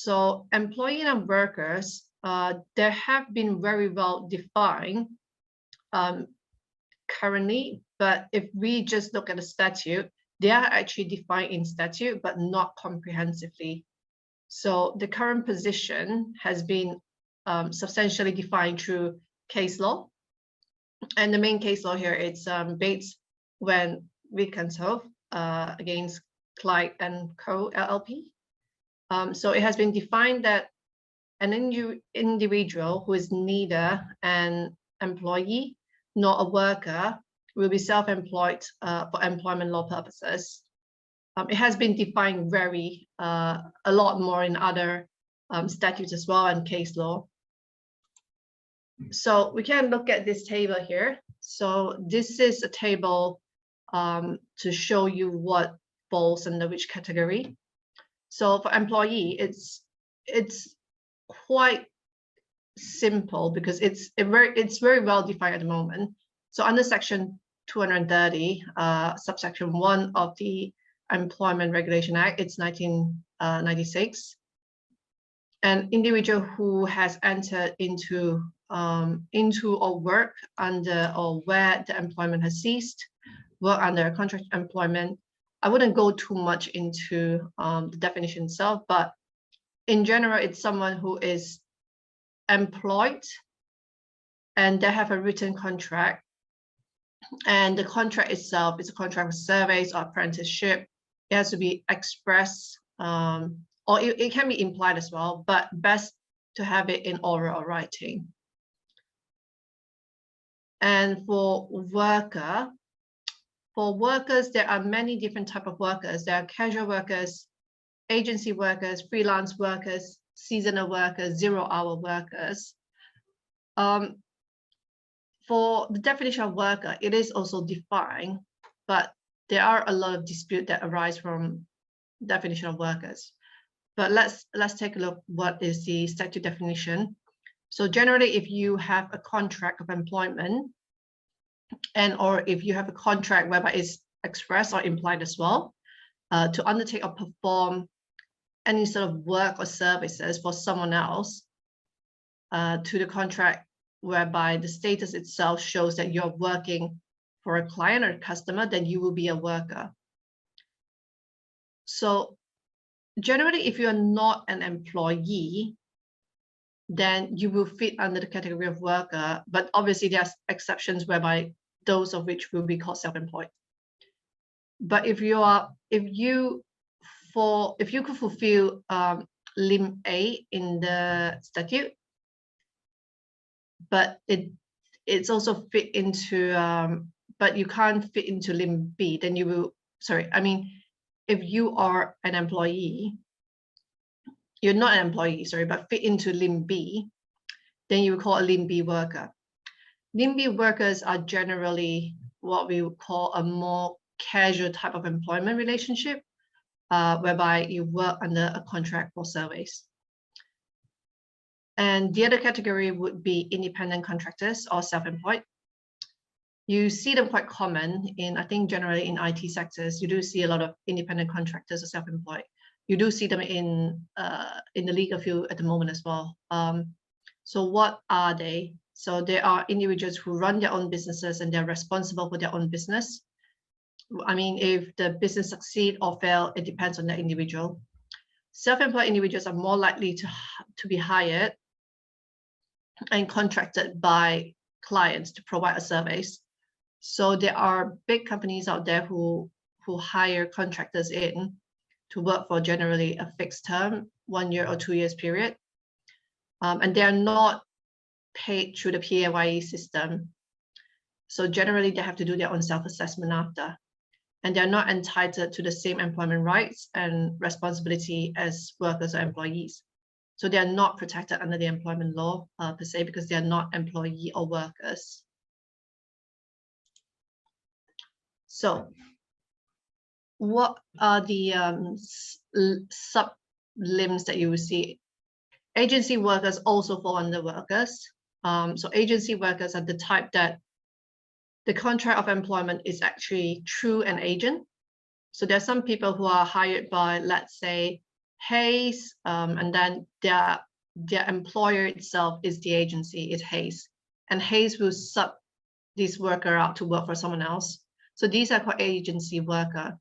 So employee and workers, they have been very well defined currently, but if we just look at the statute, they are actually defined in statute, but not comprehensively. So the current position has been substantially defined through case law. And the main case law here is Bates when Wittgenhoff against Clyde and Co. LLP. So it has been defined that an individual who is neither an employee nor a worker will be self-employed for employment law purposes. It has been defined a lot more in other statutes as well and case law. So we can look at this table here. So this is a table to show you what falls under which category. So for employee, it's quite simple because it's very well defined at the moment. So under section 230, subsection 1 of the Employment Regulation Act, it's 1996. An individual who has entered into or work under or where the employment has ceased, work under a contract employment. I wouldn't go too much into the definition itself, but in general, it's someone who is employed and they have a written contract. And the contract itself is a contract of service or apprenticeship. It has to be expressed, or it can be implied as well, but best to have it in oral or writing. And for workers, there are many different types of workers. There are casual workers, agency workers, freelance workers, seasonal workers, zero-hour workers. For the definition of worker, it is also defined, but there are a lot of disputes that arise from definition of workers. But let's take a look what is the statute definition. So generally, if you have a contract of employment or if you have a contract whereby it's expressed or implied as well, to undertake or perform any sort of work or services for someone else, to the contract whereby the status itself shows that you're working for a client or a customer, then you will be a worker. So generally, if you're not an employee, then you will fit under the category of worker, but obviously there's exceptions whereby those of which will be called self-employed. But if you could fulfill limb A in the statute, but it's also fit into, but you can't fit into limb B, then you will, if you are an employee, you're not an employee, but fit into limb B, then you will call a limb B worker. Limb B workers are generally what we would call a more casual type of employment relationship, whereby you work under a contract for service. And the other category would be independent contractors or self-employed. You see them quite common in, I think generally in IT sectors, you do see a lot of independent contractors or self-employed. You do see them in the legal field at the moment as well. So what are they? So they are individuals who run their own businesses and they're responsible for their own business. I mean, if the business succeed or fail, it depends on the individual. Self-employed individuals are more likely to be hired and contracted by clients to provide a service. So there are big companies out there who hire contractors in to work for generally a fixed term, 1 year or 2 years period. And they are not paid through the PAYE system. So generally they have to do their own self-assessment after. And they're not entitled to the same employment rights and responsibility as workers or employees. So they're not protected under the employment law per se, because they're not employee or workers. So what are the sub-limbs that you will see? Agency workers also fall under workers. So agency workers are the type that the contract of employment is actually through an agent. So there are some people who are hired by, let's say, Hays, and then their employer itself is the agency, is Hays, and Hays will sub this worker out to work for someone else. So these are called agency worker.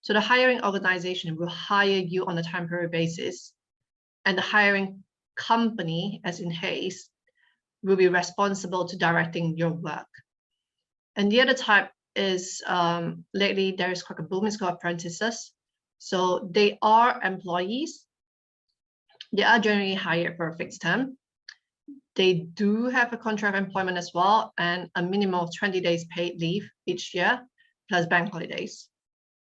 So the hiring organization will hire you on a temporary basis, and the hiring company, as in Hays, will be responsible to directing your work. And the other type is, lately there is quite a boom, it's called apprentices. So they are employees. They are generally hired for a fixed term. They do have a contract of employment as well, and a minimum of 20 days paid leave each year, plus bank holidays.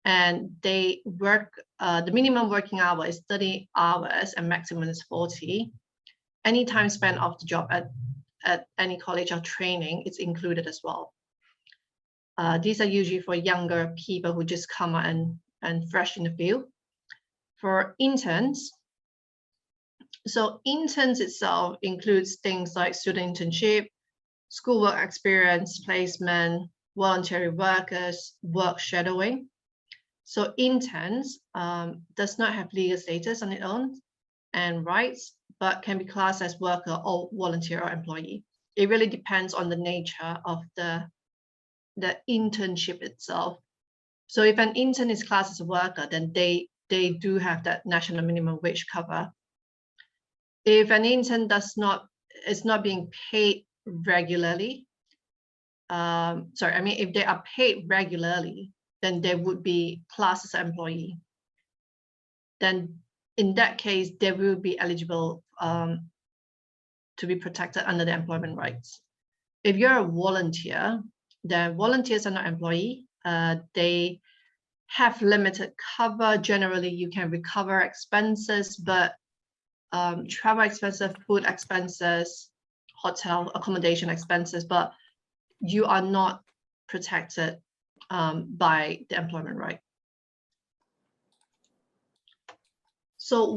And they work, the minimum working hour is 30 hours and maximum is 40. Any time spent off the job at any college or training is included as well. These are usually for younger people who just come out and fresh in the field. For interns, so interns itself includes things like student internship, schoolwork experience, placement, voluntary workers, work shadowing. So interns does not have legal status on its own and rights, but can be classed as worker or volunteer or employee. It really depends on the nature of the internship itself. So if an intern is classed as a worker, then they do have that national minimum wage cover. If an intern is not being paid regularly, if they are paid regularly, then they would be classed as an employee. Then in that case, they will be eligible to be protected under the employment rights. If you're a volunteer, then volunteers are not employee. They have limited cover. Generally, you can recover expenses, but travel expenses, food expenses, hotel accommodation expenses, but you are not protected by the employment right. So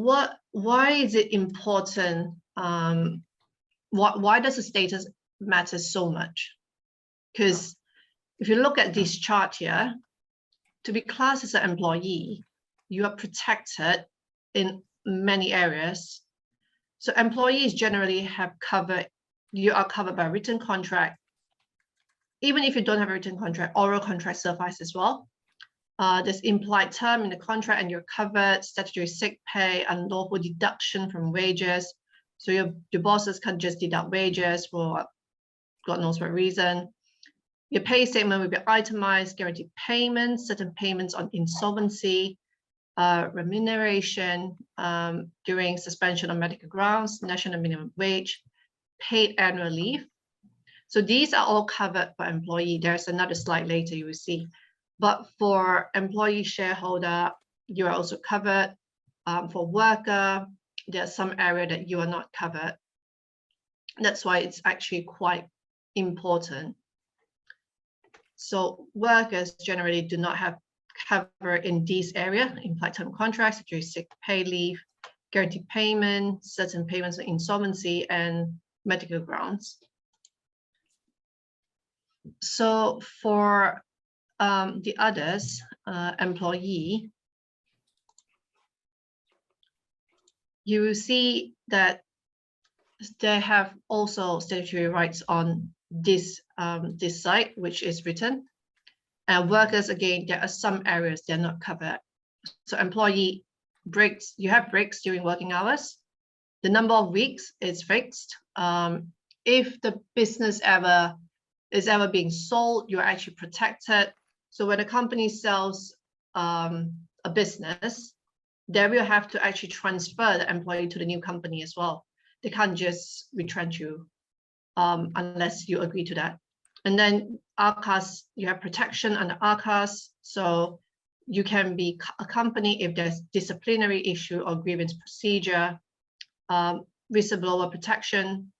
why is it important? Why does the status matter so much? Because if you look at this chart here, to be classed as an employee, you are protected in many areas. So employees generally have covered, you are covered by a written contract. Even if you don't have a written contract, oral contract suffices as well. There's implied term in the contract and you're covered, statutory sick pay, unlawful deduction from wages. So your bosses can't just deduct wages for God knows what reason. Your pay statement will be itemized, guaranteed payments, certain payments on insolvency, remuneration during suspension on medical grounds, national minimum wage, paid annual leave. So these are all covered for employee. There's another slide later you will see. But for employee shareholder, you are also covered. For worker, there's some area that you are not covered. That's why it's actually quite important. So workers generally do not have cover in these areas, implied term contracts, statutory sick pay leave, guaranteed payment, certain payments of insolvency, and medical grounds. So for the others, employee, you will see that they have also statutory rights on this this site, which is written. And workers, again, there are some areas they're not covered. So employee breaks, you have breaks during working hours. The number of weeks is fixed. If the business is ever being sold, you're actually protected. So when a company sells a business, they will have to actually transfer the employee to the new company as well. They can't just retrench you unless you agree to that. And then RCAS, you have protection under RCAS. So you can be a company if there's disciplinary issue or grievance procedure, whistleblower protection,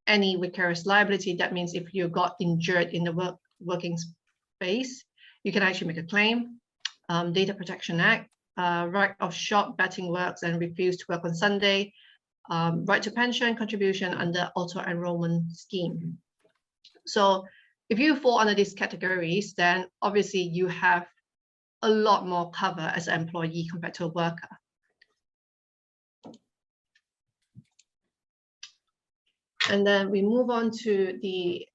any vicarious liability. That means if you got injured in the working space, you can actually make a claim. Data Protection Act, right of shop betting works and refuse to work on Sunday, right to pension contribution under auto enrollment scheme. So if you fall under these categories, then obviously you have a lot more cover as an employee compared to a worker. And then we move on to the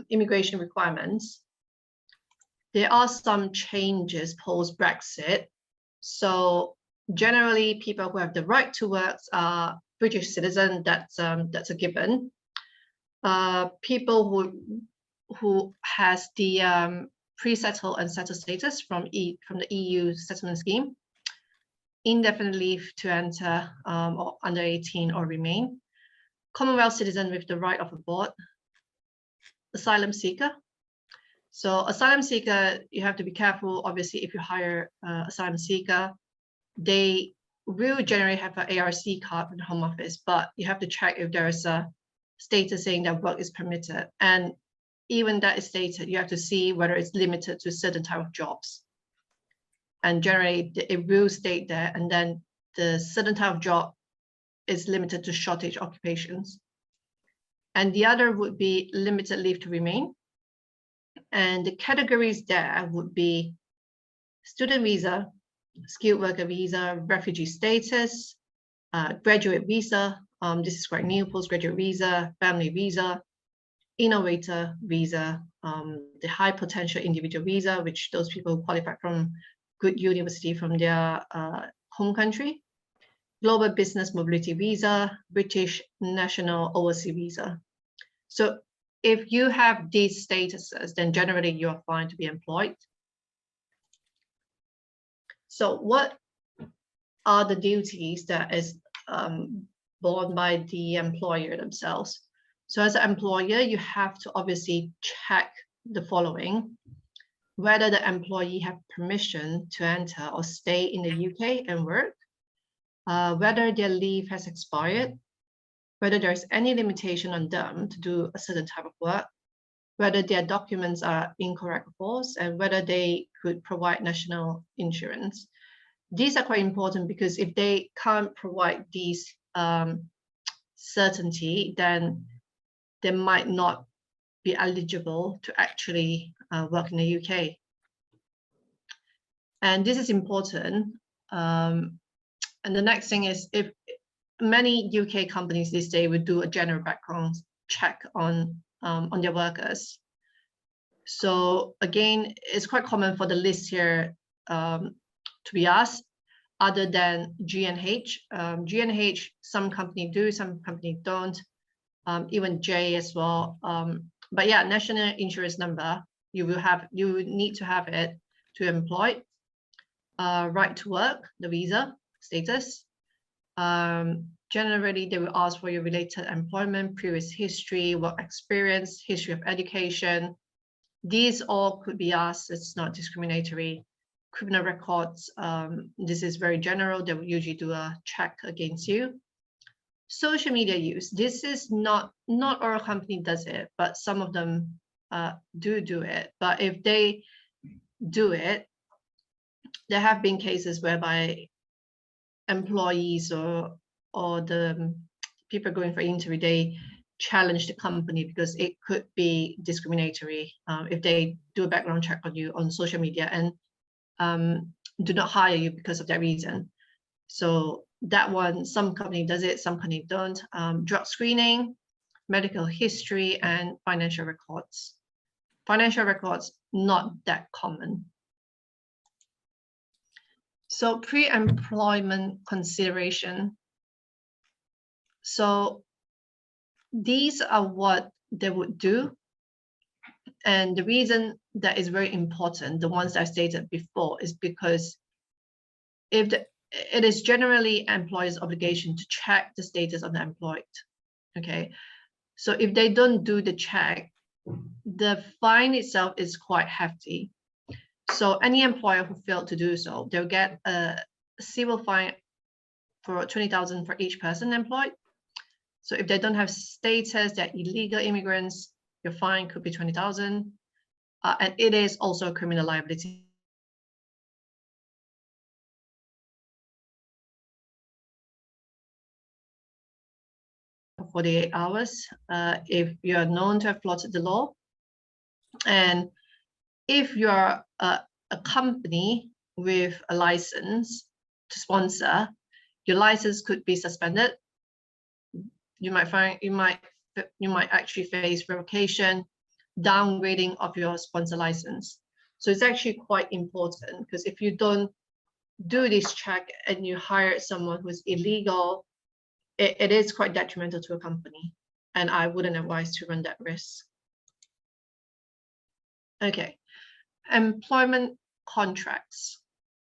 immigration requirements. There are some changes post-Brexit. So generally, people who have the right to work are British citizen. That's a given. People who has the pre-settled and settled status from the EU settlement scheme, indefinite leave to enter, or under 18 or remain, Commonwealth citizen with the right of abort, asylum seeker. So asylum seeker, you have to be careful. Obviously, if you hire asylum seeker, they will generally have an ARC card from the Home Office, but you have to check if there is a status saying that work is permitted. And even that is stated, you have to see whether it's limited to a certain type of jobs. And generally, it will state there, and then the certain type of job is limited to shortage occupations. And the other would be limited leave to remain. And the categories there would be student visa, skilled worker visa, refugee status, graduate visa, this is quite new, postgraduate visa, family visa, innovator visa, the high potential individual visa, which those people who qualify from good university from their home country, global business mobility visa, British national overseas visa. So if you have these statuses, then generally you're fine to be employed. So what are the duties that is borne by the employer themselves? So as an employer, you have to obviously check the following: whether the employee have permission to enter or stay in the UK and work, whether their leave has expired, whether there's any limitation on them to do a certain type of work, whether their documents are incorrect or false, and whether they could provide national insurance. These are quite important because if they can't provide these certainty, then they might not be eligible to actually work in the UK. And this is important. And the next thing is, if many UK companies these days would do a general background check on their workers. So again, it's quite common for the list here to be asked, other than G&H. G&H, some company do, some company don't, even J as well. But yeah, national insurance number, you would need to have it to employ. Right to work, the visa status. Generally, they will ask for your related employment, previous history, work experience, history of education. These all could be asked. It's not discriminatory. Criminal records, this is very general. They will usually do a check against you. Social media use. This is not all company does it, but some of them do it. But if they do it, there have been cases whereby employees or the people going for interview, they challenge the company because it could be discriminatory if they do a background check on you on social media and do not hire you because of that reason. So that one, some company does it, some company don't. Drug screening, medical history, and financial records. Financial records, not that common. So pre-employment consideration. So these are what they would do. And the reason that is very important, the ones I stated before, is because it is generally employer's obligation to check the status of the employed. Okay, so if they don't do the check, the fine itself is quite hefty. So any employer who failed to do so, they'll get a civil fine for 20,000 for each person employed. So if they don't have status, they're illegal immigrants, your fine could be 20,000. And it is also a criminal liability. For 48 hours, if you are known to have flouted the law. And if you are a company with a license to sponsor, your license could be suspended. You might actually face revocation, downgrading of your sponsor license. So it's actually quite important, because if you don't do this check and you hire someone who's illegal, it is quite detrimental to a company, and I wouldn't advise to run that risk. Okay, employment contracts.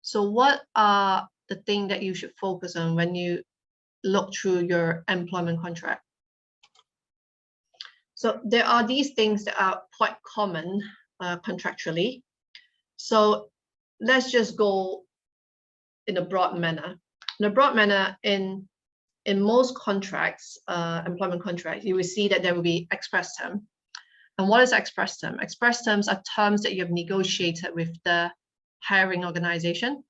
So what are the things that you should focus on when you look through your employment contract? So there are these things that are quite common contractually. So let's just go in a broad manner. In a broad manner, in most contracts, employment contracts, you will see that there will be express term. And what is express term? Express terms are terms that you have negotiated with the hiring organization.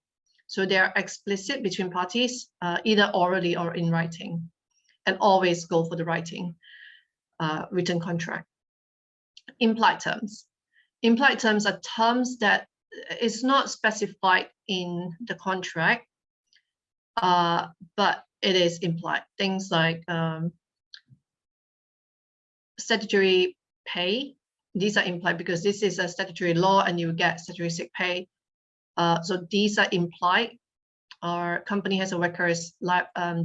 So they are explicit between parties, either orally or in writing, and always go for the writing, written contract. Implied terms. Implied terms are terms that is not specified in the contract, but it is implied. Things like statutory pay, these are implied because this is a statutory law and you get statutory sick pay. So these are implied. Our company has a workers'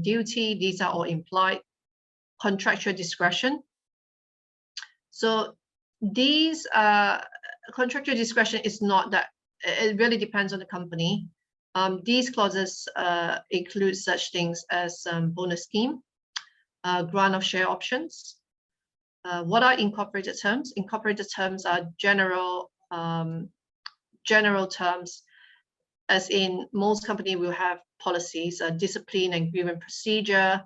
duty, these are all implied. Contractual discretion. So these contractual discretion is not that, it really depends on the company. These clauses include such things as bonus scheme, grant of share options. What are incorporated terms? Incorporated terms are general terms, as in most companies will have policies, discipline and grievance procedure,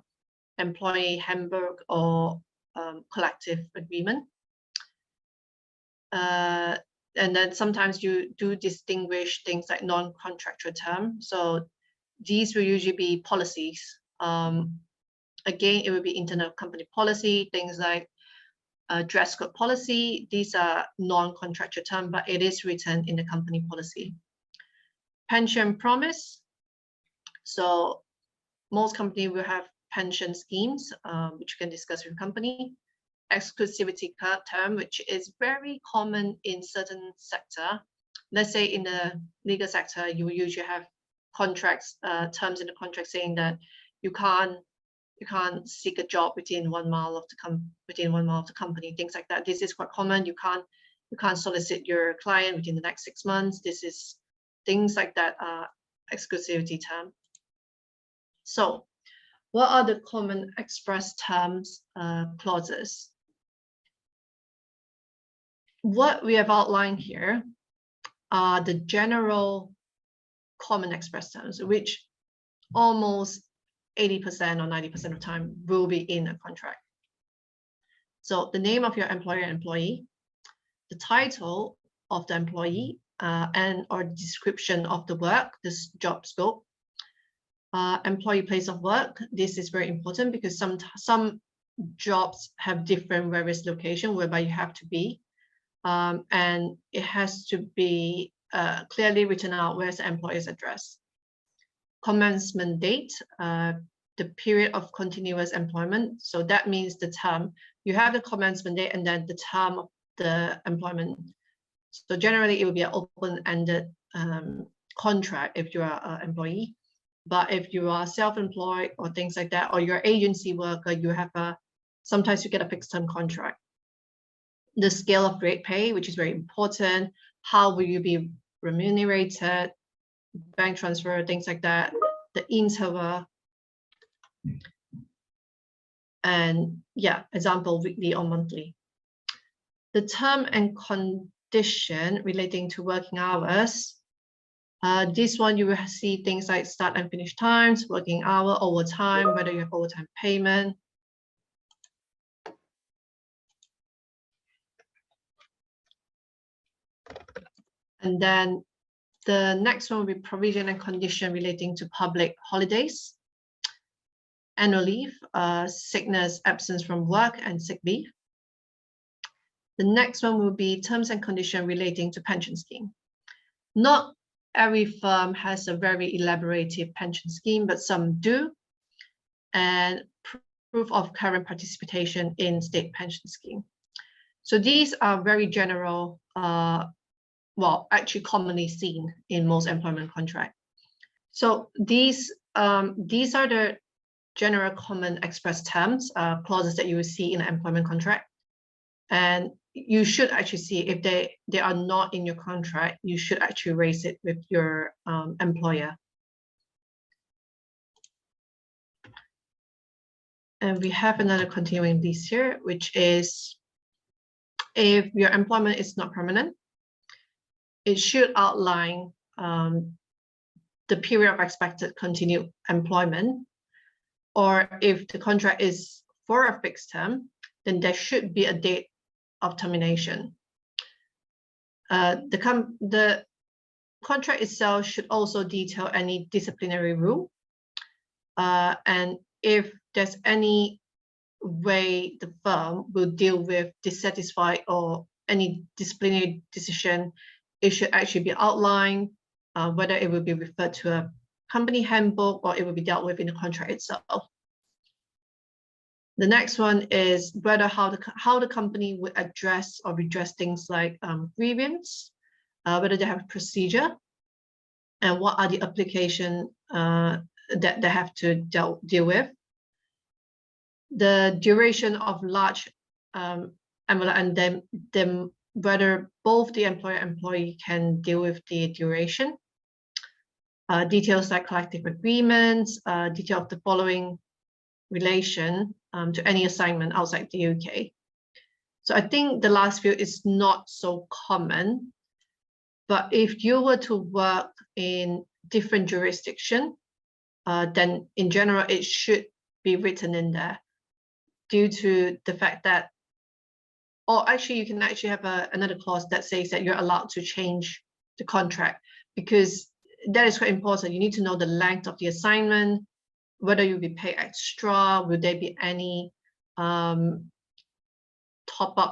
employee handbook, or collective agreement. And then sometimes you do distinguish things like non-contractual term. So these will usually be policies. Again, it will be internal company policy, things like dress code policy. These are non-contractual term, but it is written in the company policy. Pension promise. So most companies will have pension schemes, which you can discuss with the company. Exclusivity term, which is very common in certain sector. Let's say in the legal sector, you will usually have contracts, terms in the contract saying that you can't seek a job within 1 mile of the company, things like that. This is quite common. You can't solicit your client within the next 6 months. This is things like that are exclusivity term. So what are the common express terms clauses? What we have outlined here are the general common express terms, which almost 80% or 90% of the time will be in a contract. So the name of your employer and employee, the title of the employee, and or description of the work, this job scope, employee place of work. This is very important because some jobs have different various locations whereby you have to be. And it has to be clearly written out where's the employer's address. Commencement date, the period of continuous employment. So that means the term. You have the commencement date and then the term of the employment. So generally it will be an open-ended contract if you are an employee. But if you are self-employed or things like that, or you're an agency worker, you have sometimes you get a fixed term contract. The scale of rate pay, which is very important. How will you be remunerated? Bank transfer, things like that. The interval. And yeah, example, weekly or monthly. The term and condition relating to working hours. This one you will see things like start and finish times, working hour, overtime, whether you have overtime payment. And then the next one will be provision and condition relating to public holidays, annual leave, sickness, absence from work, and sick leave. The next one will be terms and condition relating to pension scheme. Not every firm has a very elaborated pension scheme, but some do. And proof of current participation in state pension scheme. So these are very general, well, actually commonly seen in most employment contracts. So these are the general common express terms, clauses that you will see in an employment contract. And you should actually see if they are not in your contract, you should actually raise it with your employer. And we have another continuing list here, which is if your employment is not permanent, it should outline the period of expected continued employment, or if the contract is for a fixed term, then there should be a date of termination. The contract itself should also detail any disciplinary rule, and if there's any way the firm will deal with dissatisfied or any disciplinary decision, it should actually be outlined, whether it will be referred to a company handbook or it will be dealt with in the contract itself. The next one is whether how the company would address or redress things like grievance, whether they have a procedure, and what are the applications that they have to deal with. The duration of large envelope, and then whether both the employer and employee can deal with the duration. Details like collective agreements, detail of the following relation to any assignment outside the UK. So I think the last few is not so common, but if you were to work in different jurisdiction, then in general, it should be written in there, due to the fact that, or actually you can actually have another clause that says that you're allowed to change the contract, because that is quite important. You need to know the length of the assignment, whether you'll be paid extra, will there be any top-up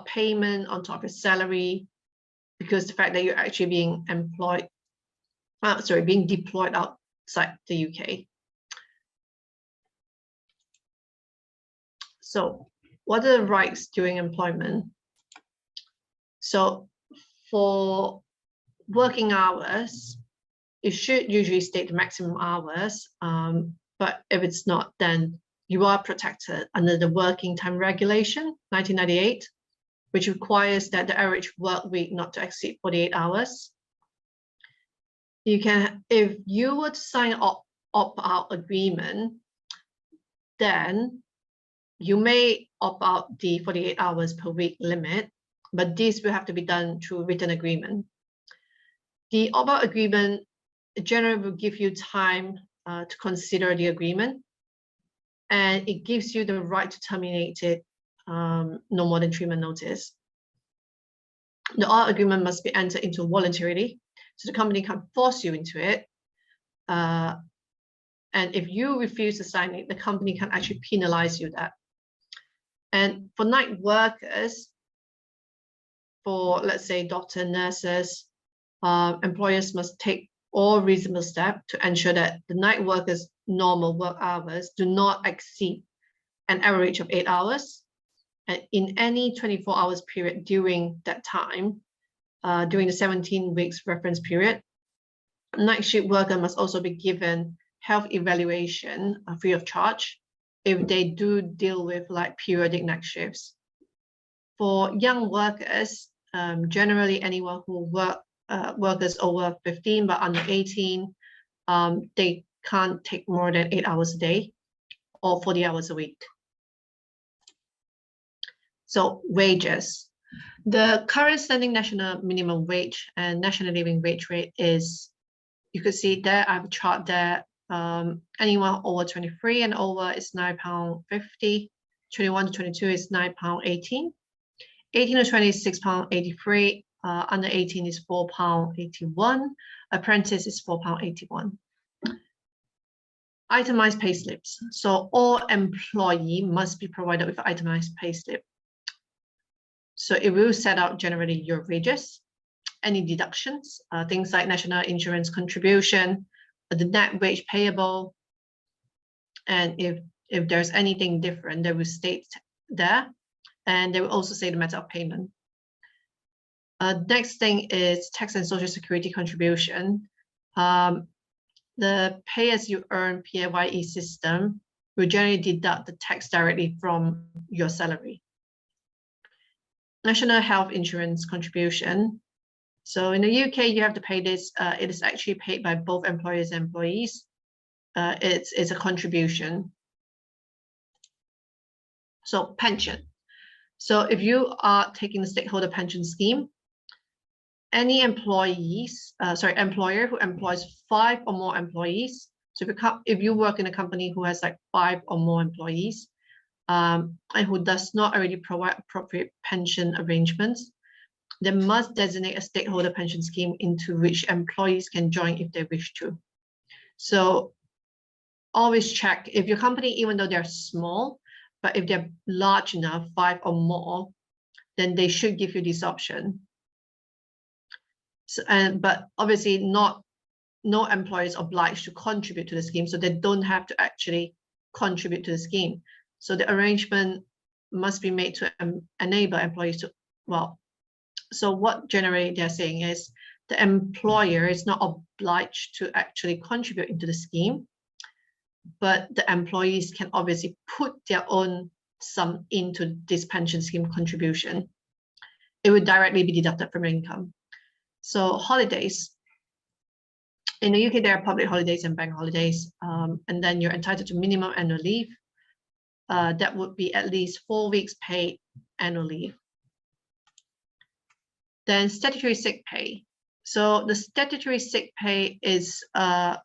payment on top of your salary, because the fact that you're actually being employed, being deployed outside the UK. So what are the rights during employment? So for working hours, it should usually state the maximum hours, but if it's not, then you are protected under the Working Time Regulation 1998, which requires that the average work week not to exceed 48 hours. You can, if you were to sign an opt-out agreement, then you may opt out the 48 hours per week limit, but this will have to be done through written agreement. The opt-out agreement generally will give you time to consider the agreement, and it gives you the right to terminate it no more than 3 months notice. The opt-out agreement must be entered into voluntarily, so the company can force you into it. And if you refuse to sign it, the company can actually penalize you that. And for night workers, for let's say doctor, nurses, employers must take all reasonable steps to ensure that the night workers' normal work hours do not exceed an average of 8 hours. And in any 24 hours period during that time, during the 17 weeks reference period, night shift worker must also be given health evaluation free of charge if they do deal with like periodic night shifts. For young workers, generally anyone who workers over 15 but under 18, they can't take more than 8 hours a day or 40 hours a week. So wages. The current standing national minimum wage and national living wage rate is, you could see there, I have a chart there. Anyone over 23 and over is £9.50. 21 to 22 is £9.18. 18 to 20 is £6.83. Under 18 is £4.81. Apprentice is £4.81. Itemized pay slips. So all employee must be provided with itemized pay slip. So it will set out generally your wages, any deductions, things like national insurance contribution, the net wage payable, and if If there's anything different, they will state there, and they will also say the method of payment. Next thing is tax and social security contribution. The pay-as-you-earn PAYE system will generally deduct the tax directly from your salary. National health insurance contribution. So in the UK, you have to pay this. It is actually paid by both employers and employees. It's a contribution. So pension. So if you are taking the stakeholder pension scheme, any employer who employs 5 or more employees. So if you work in a company who has like 5 or more employees, and who does not already provide appropriate pension arrangements, they must designate a stakeholder pension scheme into which employees can join if they wish to. So always check if your company, even though they're small, but if they're large enough, 5 or more, then they should give you this option. So, but obviously no employer is obliged to contribute to the scheme, so they don't have to actually contribute to the scheme. So the arrangement must be made to enable employees to, so what generally they're saying is the employer is not obliged to actually contribute into the scheme, but the employees can obviously put their own sum into this pension scheme contribution. It would directly be deducted from income. So holidays. In the UK, there are public holidays and bank holidays, and then you're entitled to minimum annual leave. That would be at least 4 weeks paid annual leave. Then statutory sick pay. So the statutory sick pay is a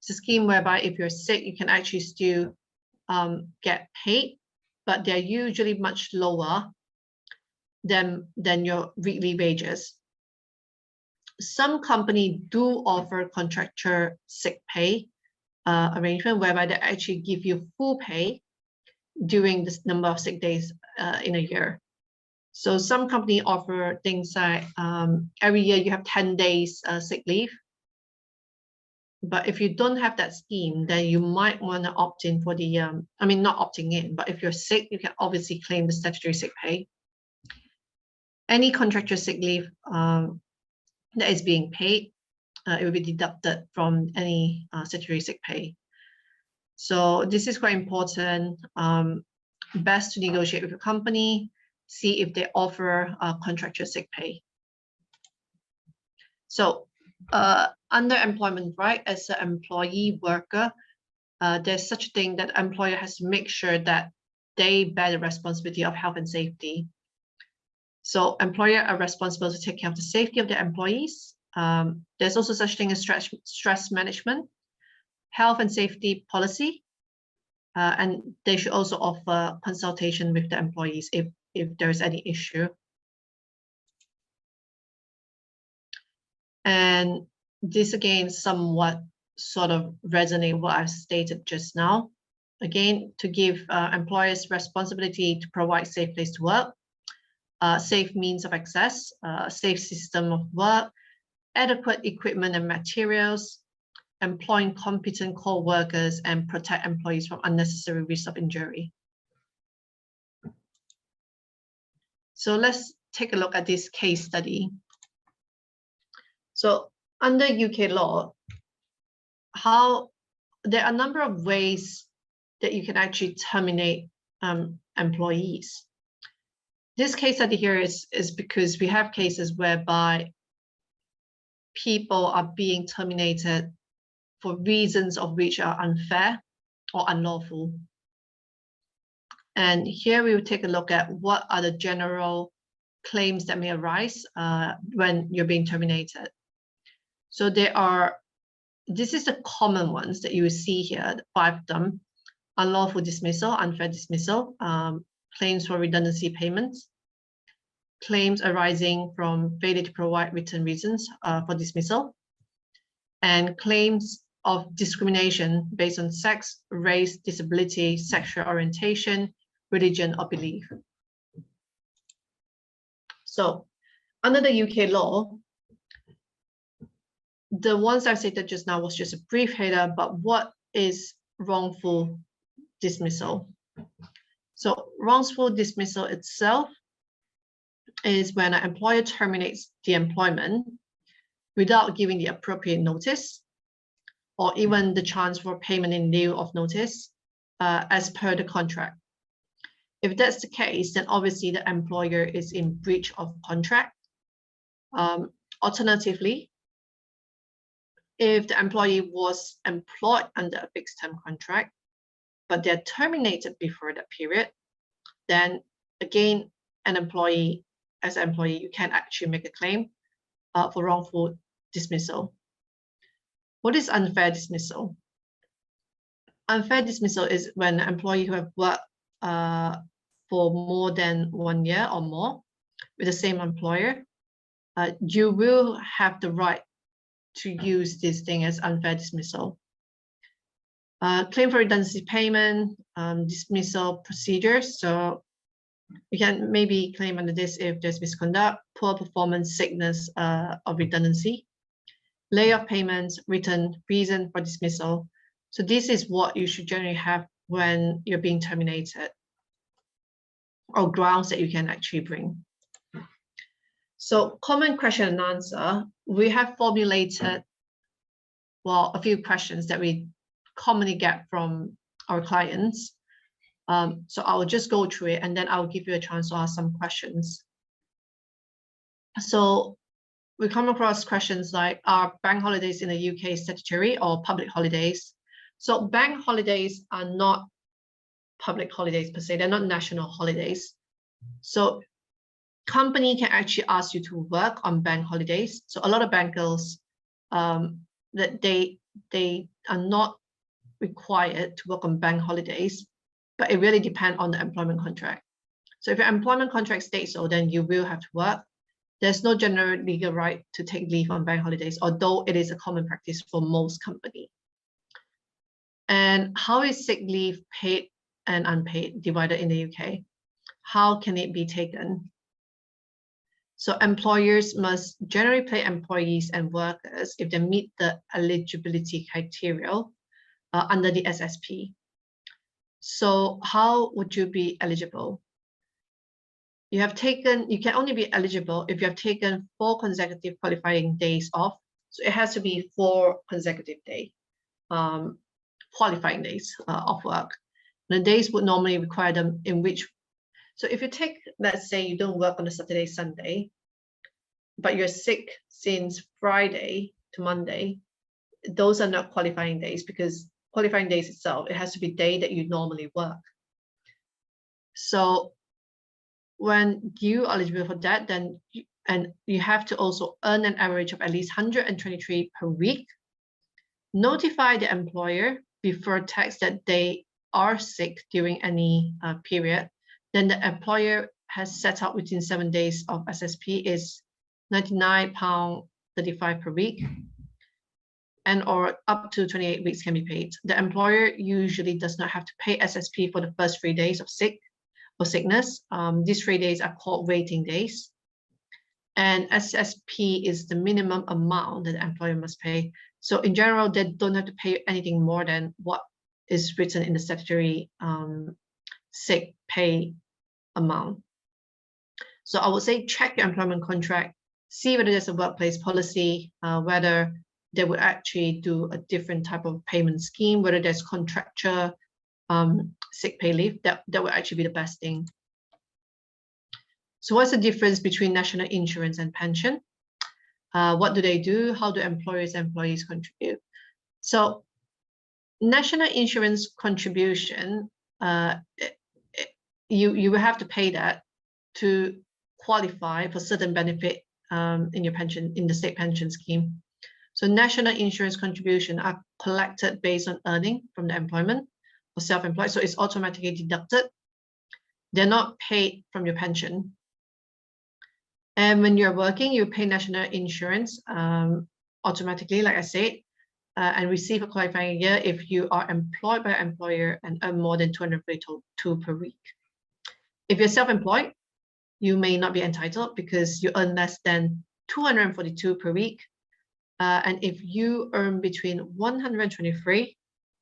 scheme whereby if you're sick, you can actually still get paid, but they're usually much lower than your weekly wages. Some companies do offer contractual sick pay arrangement whereby they actually give you full pay during this number of sick days in a year. So some companies offer things like every year you have 10 days sick leave. But if you don't have that scheme, then you might want to opt in for the, not opting in, but if you're sick, you can obviously claim the statutory sick pay. Any contractual sick leave that is being paid, it will be deducted from any statutory sick pay. So this is quite important. Best to negotiate with your company, see if they offer contractual sick pay. So under employment right, as an employee worker, there's such a thing that the employer has to make sure that they bear the responsibility of health and safety. So employer are responsible to take care of the safety of their employees. There's also such thing as stress management, health and safety policy, and they should also offer consultation with the employees if there's any issue. And this again somewhat sort of resonate with what I've stated just now. Again, to give employers responsibility to provide safe place to work, safe means of access, safe system of work, adequate equipment and materials, employing competent core workers, and protect employees from unnecessary risk of injury. So let's take a look at this case study. So under UK law, there are a number of ways that you can actually terminate employees. This case study here is because we have cases whereby people are being terminated for reasons of which are unfair or unlawful. And here we will take a look at what are the general claims that may arise when you're being terminated. So this is the common ones that you will see here, 5 of them: unlawful dismissal, unfair dismissal, claims for redundancy payments, claims arising from failure to provide written reasons for dismissal, and claims of discrimination based on sex, race, disability, sexual orientation, religion, or belief. So under the UK law, the ones I stated just now was just a brief header, but what is wrongful dismissal. So wrongful dismissal itself is when an employer terminates the employment without giving the appropriate notice or even the chance for payment in lieu of notice as per the contract. If that's the case, then obviously the employer is in breach of contract. Alternatively, if the employee was employed under a fixed term contract, but they're terminated before that period, then again, as an employee, you can actually make a claim for wrongful dismissal. What is unfair dismissal? Unfair dismissal is when an employee who have worked for more than 1 year or more with the same employer, you will have the right to use this thing as unfair dismissal. Claim for redundancy payment, dismissal procedures. So you can maybe claim under this if there's misconduct, poor performance, sickness, or redundancy. Layoff payments, written reason for dismissal. So this is what you should generally have when you're being terminated, or grounds that you can actually bring. So common question and answer, we have formulated, well, a few questions that we commonly get from our clients. So I will just go through it and then I'll give you a chance to ask some questions. So we come across questions like, are bank holidays in the UK statutory or public holidays? So bank holidays are not public holidays per se, they're not national holidays. So company can actually ask you to work on bank holidays. So a lot of bankers, that they are not required to work on bank holidays, but it really depends on the employment contract. So if your employment contract states so, then you will have to work. There's no general legal right to take leave on bank holidays, although it is a common practice for most companies. And how is sick leave paid and unpaid divided in the UK? How can it be taken? So employers must generally pay employees and workers if they meet the eligibility criteria under the SSP. So how would you be eligible? You can only be eligible if you have taken 4 consecutive qualifying days off. So it has to be 4 consecutive days, qualifying days of work. The days would normally require them in which, so if you take, let's say you don't work on a Saturday, Sunday, but you're sick since Friday to Monday, those are not qualifying days, because qualifying days itself, it has to be day that you normally work. So when you are eligible for that, then you have to also earn an average of at least 123 per week. Notify the employer before tax that they are sick during any period. Then the employer has set up within 7 days of SSP is £99.35 per week, and or up to 28 weeks can be paid. The employer usually does not have to pay SSP for the first 3 days of sickness. These 3 days are called waiting days. And SSP is the minimum amount that the employer must pay. So in general, they don't have to pay anything more than what is written in the statutory sick pay amount. So I would say check your employment contract, see whether there's a workplace policy, whether they would actually do a different type of payment scheme, whether there's contractual sick pay leave. That would actually be the best thing. So what's the difference between national insurance and pension? What do they do? How do employers and employees contribute? So national insurance contribution, you will have to pay that to qualify for certain benefit in your pension, in the state pension scheme. So national insurance contribution are collected based on earning from the employment or self-employed, so it's automatically deducted. They're not paid from your pension. And when you're working, you pay national insurance automatically, like I said, and receive a qualifying year if you are employed by an employer and earn more than 242 per week. If you're self-employed, you may not be entitled because you earn less than 242 per week. And if you earn between 123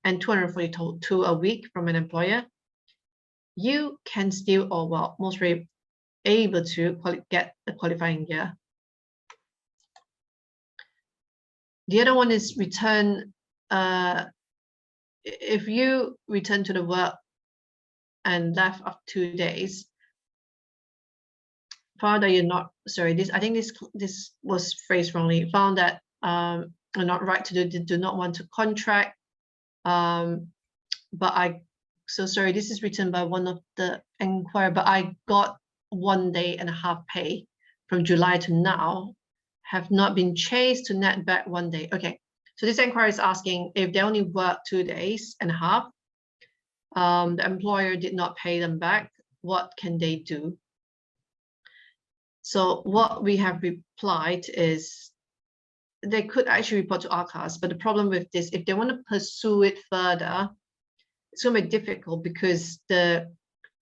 and 242 a week from an employer, you can still, or well, most probably able to get a qualifying year. The other one is return. If you return to the work and left after 2 days, found that you're not, sorry, this, I think this was phrased wrongly, found that you're not right to do not want to contract, but so sorry, this is written by one of the inquirer, but I got 1.5 days pay from July to now, have not been chased to net back 1 day. Okay, so this inquiry is asking if they only work 2.5 days, the employer did not pay them back, what can they do? So what we have replied is they could actually report to ARCAS, but the problem with this, if they want to pursue it further, it's going to be difficult because the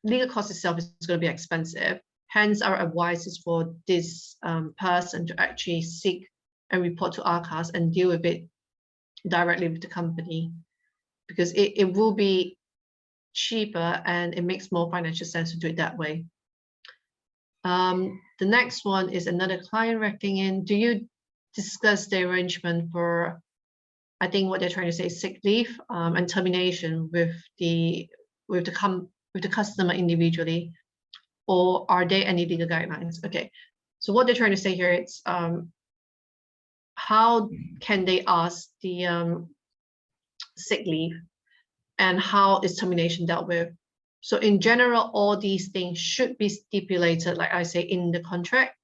legal cost itself is going to be expensive. Hence, our advice is for this person to actually seek and report to ARCAS and deal with it directly with the company, because it will be cheaper and it makes more financial sense to do it that way. The next one is another client writing in. Do you discuss the arrangement for, I think what they're trying to say, sick leave and termination with the customer individually, or are there any legal guidelines? Okay, so what they're trying to say here is how can they ask the sick leave and how is termination dealt with? So in general, all these things should be stipulated, like I say, in the contract,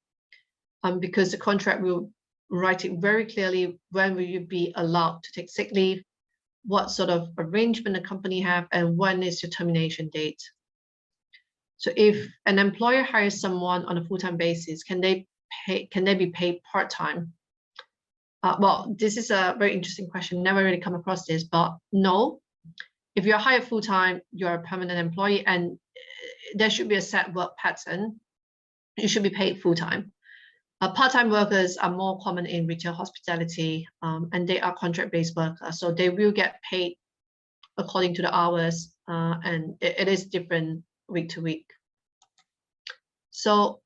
because the contract will write it very clearly when will you be allowed to take sick leave, what sort of arrangement the company have, and when is your termination date. So if an employer hires someone on a full-time basis, can they be paid part-time? Well, this is a very interesting question. Never really come across this, but no. If you're hired full-time, you're a permanent employee, and there should be a set work pattern. You should be paid full-time. Part-time workers are more common in retail hospitality, and they are contract-based workers, so they will get paid according to the hours, and it is different week to week. So,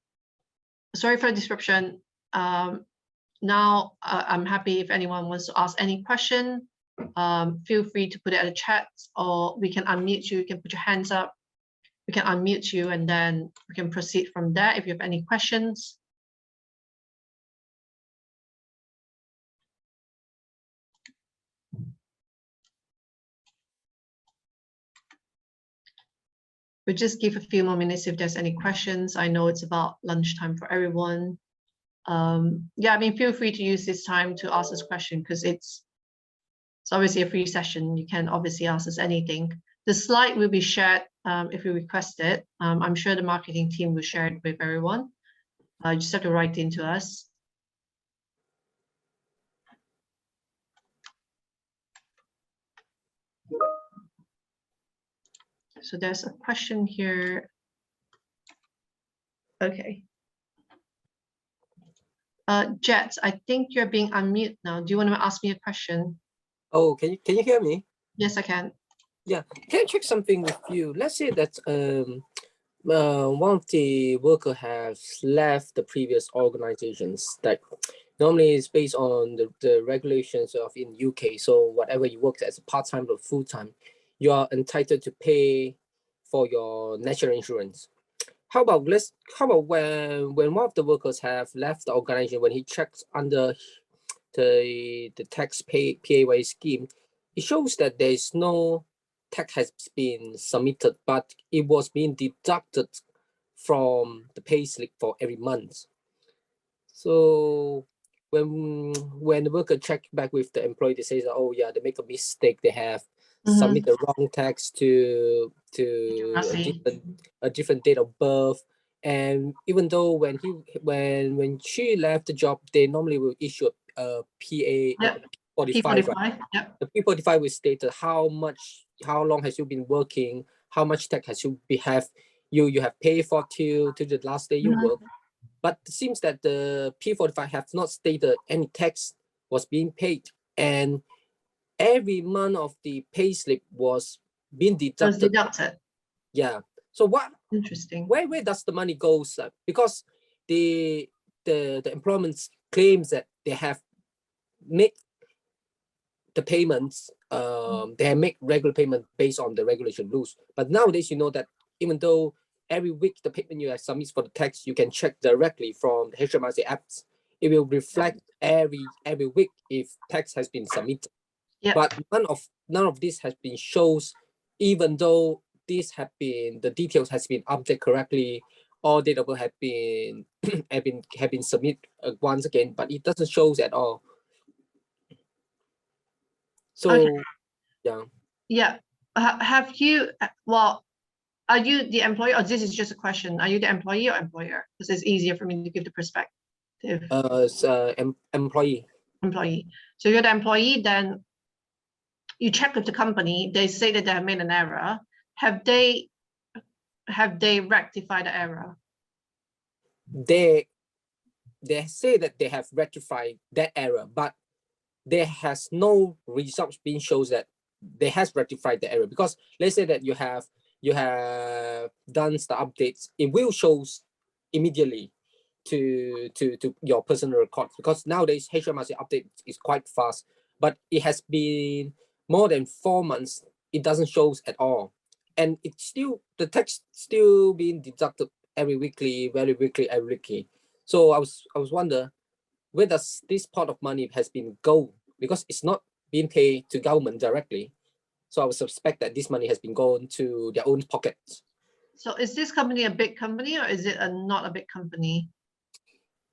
sorry for the disruption. Now, I'm happy if anyone wants to ask any question. Feel free to put it in the chat, or we can unmute you. You can put your hands up. We can unmute you, and then we can proceed from there if you have any questions. We'll just give a few more minutes if there's any questions. I know it's about lunchtime for everyone. Yeah, I mean, feel free to use this time to ask this question, because it's obviously a free session. You can obviously ask us anything. The slide will be shared if you request it. I'm sure the marketing team will share it with everyone. You just have to write into us. So there's a question here. Okay. Jet, I think you're being unmuted now. Do you want to ask me a question? Oh, can you hear me? Yes, I can. Yeah, can I check something with you? Let's say that one of the worker has left the previous organizations. That normally is based on the regulations of in UK. So whatever you work as a part-time or full-time, you are entitled to pay for your national insurance. How about when one of the workers have left the organization, when he checks under the tax PAY scheme, it shows that there is no tax has been submitted, but it was being deducted from the payslip for every month. So when the worker check back with the employee, they say that, oh yeah, they make a mistake. They have submit the wrong tax to a different date of birth. And even though when she left the job, they normally will issue a P45. Right? Yep. The P45 will state how long has you been working, how much tax has you have paid for to the last day you work. But it seems that the P45 have not stated any tax was being paid, and every month of the payslip was being It was deducted. deducted. Yeah. So what? Interesting. Where does the money go? Because the employment claims that they have made the payments. They have make regular payment based on the regulation rules. But nowadays, you know that even though every week the payment you have submit for the tax, you can check directly from the HMRC apps. It will reflect every week if tax has been submitted. Yeah. But none of this has been shows, even though this have been the details has been updated correctly, all data will have been have been submitted once again, but it doesn't shows at all. So Okay. yeah. Yeah. Have you, well, are you the employee, or this is just a question? Are you the employee or employer? Because it's easier for me to give the perspective. It's employee. Employee. So you're the employee, then you check with the company. They say that they have made an error. Have they rectified the error? They say that they have rectified that error, but there has no results being shows that they has rectified the error. Because let's say that you have done the updates, it will shows immediately to your personal record, because nowadays HMRC update is quite fast, but it has been more than 4 months, it doesn't shows at all, and it's still the tax still being deducted every weekly. So I was wonder, where does this pot of money has been go, because it's not being paid to government directly. So I would suspect that this money has been going to their own pockets. So is this company a big company, or is it not a big company?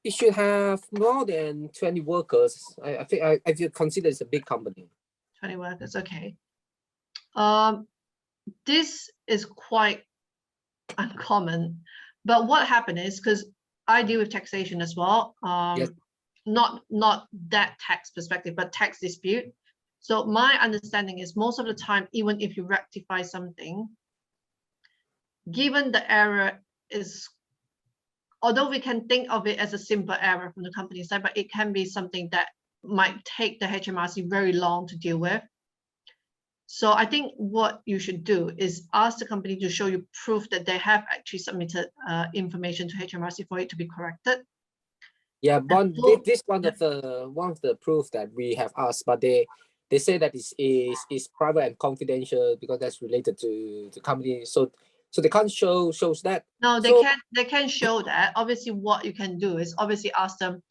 It should have more than 20 workers. I think I feel consider it's a big company. 20 workers, okay. This is quite uncommon, but what happened is, because I deal with taxation as well, Yes. not that tax perspective, but tax dispute. So my understanding is most of the time, even if you rectify something, given the error is, although we can think of it as a simple error from the company side, but it can be something that might take the HMRC very long to deal with. So I think what you should do is ask the company to show you proof that they have actually submitted information to HMRC for it to be corrected. Yeah, this one of the proof that we have asked, but they say that is private and confidential because that's related to the company. So they can't shows that. No, they can show that. Obviously, what you can do is obviously ask them.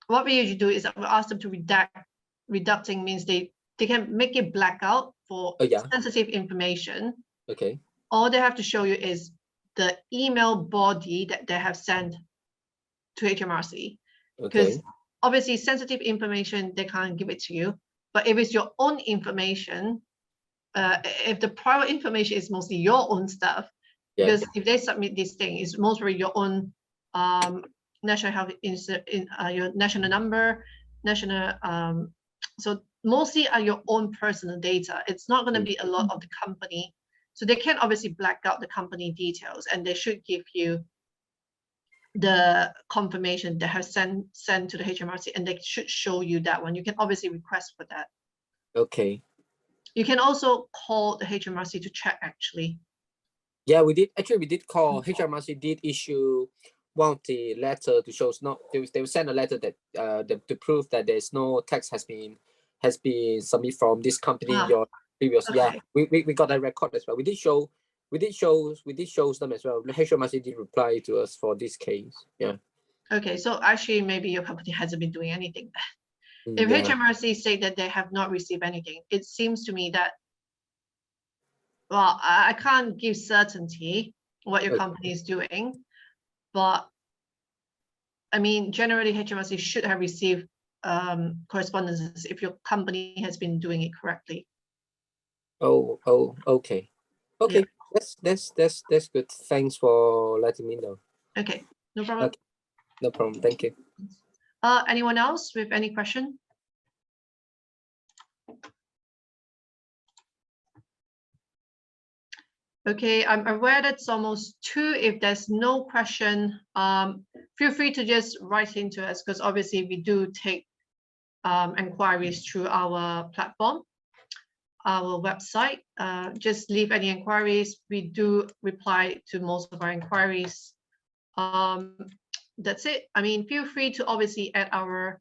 What we usually do is we ask them to redact. Reducting means they can make it blackout for sensitive information. Okay. All they have to show you is the email body that they have sent to HMRC. Because obviously sensitive information, they can't give it to you. But if it's your own information, if the private information is mostly your own stuff, because if they submit this thing, it's mostly your own national health your national number, national so mostly are your own personal data. It's not going to be a lot of the company. So they can obviously black out the company details, and they should give you the confirmation that has sent to the HMRC, and they should show you that one. You can obviously request for that. Okay. You can also call the HMRC to check actually. Yeah, we did call. HMRC did issue one of the letter to show they will send a letter that to prove that there's no tax has been submitted from this company your previous. Okay. Yeah, we got a record as well. We did show them as well. The HMRC did reply to us for this case. Yeah. Okay, so actually maybe your company hasn't been doing anything then. If HMRC say that they have not received anything, it seems to me that, well, I can't give certainty what your company is doing, but I mean, generally HMRC should have received correspondences if your company has been doing it correctly. Oh, okay. Okay, yeah. That's good. Thanks for letting me know. Okay, no problem. Okay. No problem. Thank you. Anyone else with any question? Okay, I'm aware that's almost 2. If there's no question, feel free to just write into us, because obviously we do take inquiries through our platform, our website. Just leave any inquiries. We do reply to most of our inquiries. That's it. I mean, feel free to obviously add our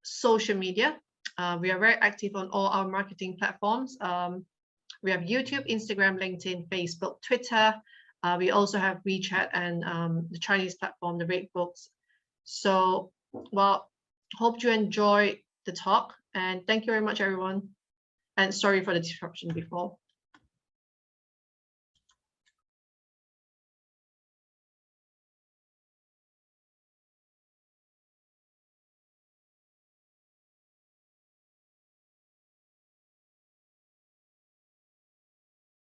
social media. We are very active on all our marketing platforms. We have YouTube, Instagram, LinkedIn, Facebook, Twitter. We also have WeChat and the Chinese platform, the Rate Books. So, well, hope you enjoy the talk, and thank you very much, everyone. And sorry for the disruption before.